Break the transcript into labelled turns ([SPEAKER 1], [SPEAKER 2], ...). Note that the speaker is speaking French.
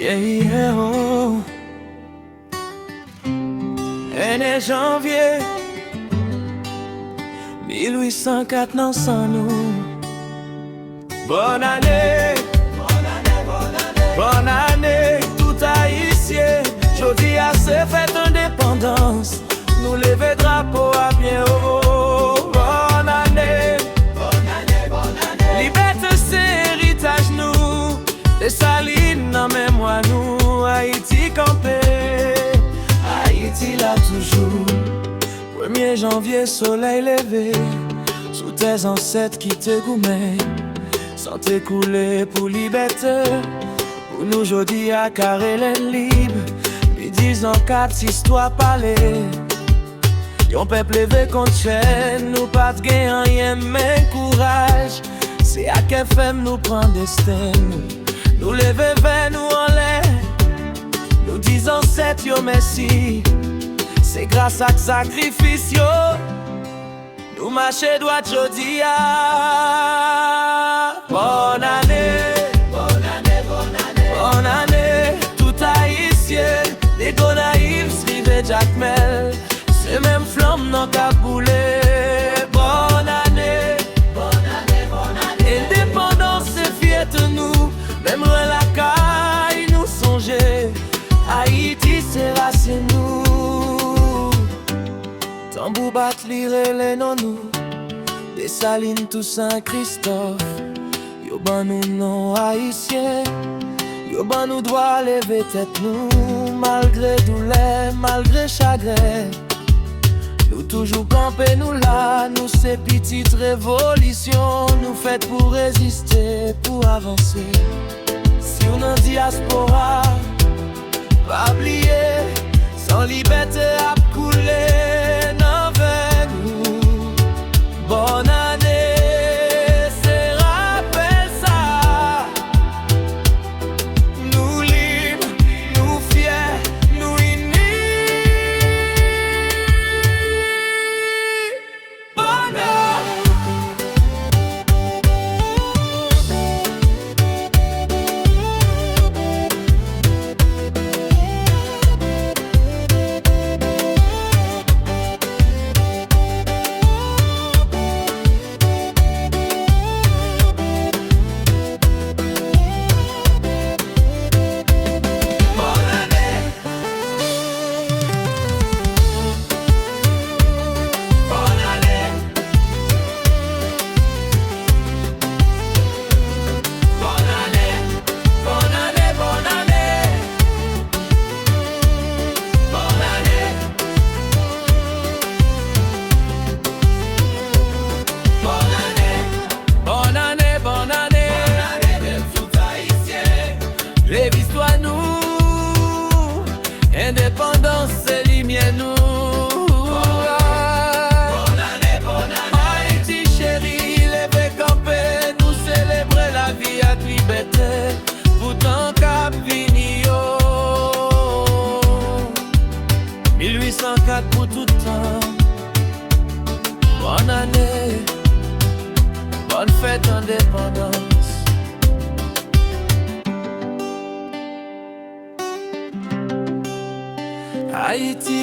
[SPEAKER 1] Yeah, yeah, oh. 1er janvier 1804 nan san nou. Bonne année, bonne année, bonne année, bonne année, tout haïtien. Jodi a se fête indépendance, nous lever drapeau à bien haut. Bonne année, bonne année, bonne année. Liberté c'est héritage nous, Dessalines nan mémoire nous. Haïti campé, Haïti là toujours. 1er janvier soleil levé, sous tes ancêtres qui te gourmet. Santé coulée pour liberté, pour nous jodi à carré les libres. Puis 10 ans 4 histoire parler. Yon peuple levé contre chaîne, nous pas de gain rien mais courage. C'est à quel femme nous prend destin, nous lever vers nous en l'air. Nous disons ancêtres yo merci, c'est grâce à sacrifice yo. Nous marcher droit jodi à. Bonne année, bonne année, bonne année, bonne année, tout haïtien. Les go naïfs scrivent Jacmel, c'est même flamme non ka boulé. Bonne année, bonne année, bonne année. Indépendance c'est fierté nous, même la caille nous songer. Haïti c'est racine nous. Tambour bat lire les non nous. Dessalines Toussaint Christophe. Yo ban nous non haïtien. Yo ban nous doit lever tête nous. Malgré douleur, malgré chagrin. Nous toujours camper nous là. Nous c'est petite révolution. Nous faites pour résister, pour avancer. Si on en diaspora, pas oublier, sans liberté à couler, non vers nous. Bonne année, c'est rappel ça. Nous libres, nous fiers, nous unis. Bonne révise-toi nous, indépendance c'est l'imienne nous. Bonne année, bonne année. Haïti chérie, levez camper, nous célébrer la vie à liberté. Pourtant cap vini yo. 1804 pour tout temps. Bonne année, bonne fête indépendance. Haïti